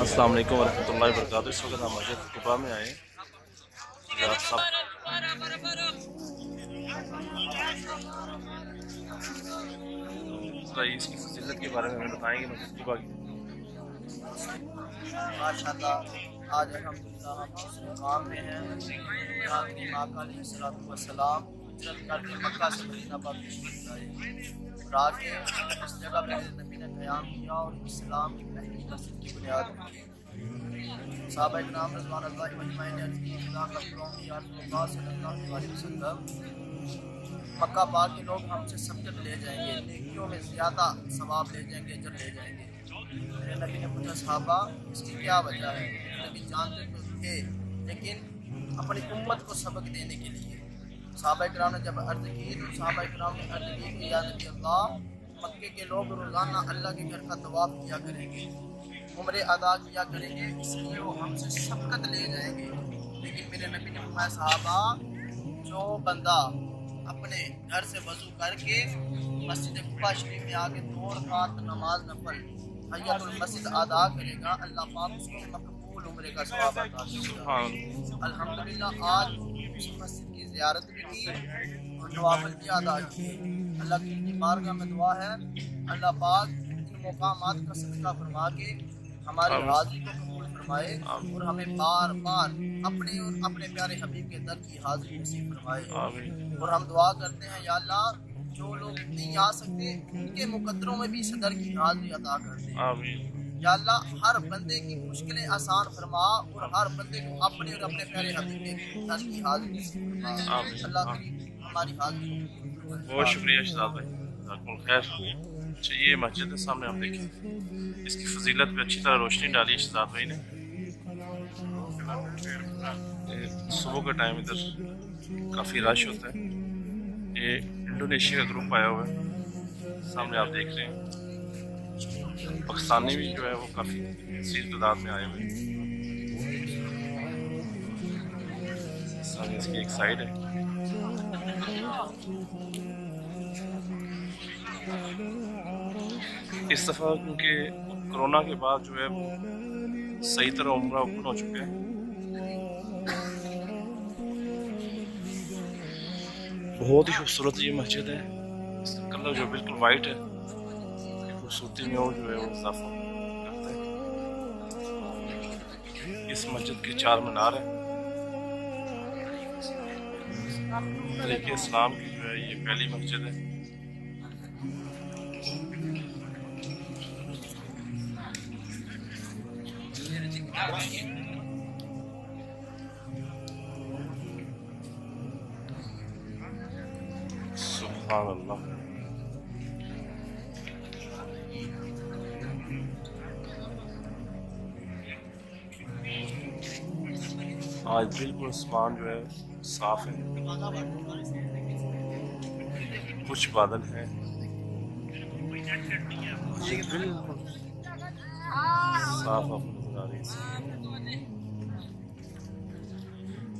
अस्सलाम वालेकुम वरहमतुल्लाहि वबरकातुहू। इस वक्त हम मस्जिद कुबा में आए। आप सब इसकी फजीलत के बारे में हमें बताएंगे मस्जिद कुबा की। माशाअल्लाह आज अल्हम्दुलिल्लाह हम जिस मुकाम में हैं यहाँ की आका अलैहिस्सलातु वस्सलाम हिजरत करके मक्का से मदीना पाक तशरीफ लाए और आके इस जगह पे नबी ने क़याम किया और इस्लाम की पहली मस्जिद की बुनियाद रखी। सहाबा इकराम रज़ियल्लाहु अजमईन ने अर्ज़ की खुदा का फ़रमान या रसूलुल्लाह सल्लल्लाहु अलैहि वसल्लम मक्का पाक के लोग हमसे सबकत ले जाएंगे, नेकियों में ज़्यादा सवाब ले जाएंगे, अजर ले जाएंगे। मेरे नबी ने पूछा सहाबा इसकी क्या वजह है? नबी जानते तो थे लेकिन अपनी उम्मत को सबक देने के लिए। सहाबा इकराम ने जब अर्ज़ की तो सहाबा इकराम ने अर्ज़ की कि या नबी अल्लाह मक्के के लोग रोज़ाना अल्लाह के घर का तवाफ़ किया करेंगे, उम्रे अदा किया करेंगे, इसलिए वो हमसे सबकत ले जाएंगे। लेकिन मेरे नबी ने फरमाया सहाबा जो बंदा अपने घर से वज़ू करके मस्जिद कुबा शरीफ में आके 2 रकात नमाज नफल तहियतुल मस्जिद अदा करेगा, अल्लाह पाक उसको मकबूल उम्रे का सवाब अता करेगा। अल्हम्दुलिल्लाह आज उस मस्जिद की ज़ियारत भी की और नवाफिल भी अदा किए। अल्लाह की बारगाह में दुआ है अल्लाह पाक इन मकामात का सदका फरमा के हमारी हाज़िरी को कबूल फरमाए और हमें बार बार अपने और अपने प्यारे हबीब के दर की हाज़िरी नसीब फरमाए। और हम दुआ करते हैं या अल्लाह जो लोग नहीं आ सकते उनके मुकद्दरों में भी सदर की हाज़िरी अता कर दे। या अल्लाह हर बंदे की मुश्किलें आसान फरमा और हर बंदे को अपने और अपने प्यारे हबीब के दर की हाज़िरी नसीब फरमा। अल्लाह करीम हमारी हाज़िरी। बहुत शुक्रिया शहजाद भाई, जज़ाकुमुल्लाह खैर। ये मस्जिद के सामने आप देखें, इसकी फजीलत पे अच्छी तरह रोशनी डाली है शहजाद भाई ने। सुबह का टाइम इधर काफ़ी रश होता है। ये इंडोनेशिया का ग्रुप आया हुआ है, सामने आप देख रहे हैं। पाकिस्तानी भी जो है वो काफ़ी सीध तादाद में आए हुए हैं। सामने इसकी एक साइड है। इस दफ़ा क्योंकि कोरोना के बाद जो है वो सही तरह उम्रा ओपन हो चुके हैं। बहुत ही खूबसूरत ये मस्जिद है। इसका कलर जो बिल्कुल वाइट है, खूबसूरती में वो जो है वो इजाफा करता है। इस मस्जिद के 4 मीनार हैं। तरीके इस्लाम की जो है ये पहली मस्जिद है। सुभान अल्लाह। आज बिल्कुल आसमान जो है साफ है, कुछ बादल हैं, बिल्कुल साफ आपको नजर आ रही है।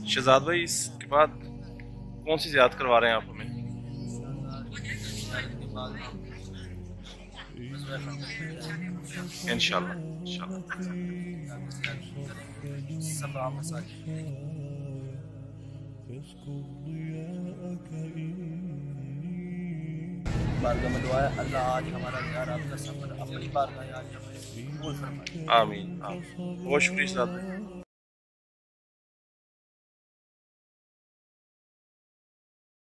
शहजाद भाई इसके बाद कौन सी ज़ियारत करवा रहे हैं आप हमें? इंशाल्लाह बारगाह में दुआ है अल्लाह आज हमारा ज़ियारत का सफ़र अपनी बारगाह कबूल फरमाए। आमीन। बहुत शुक्रिया शहजाद भाई।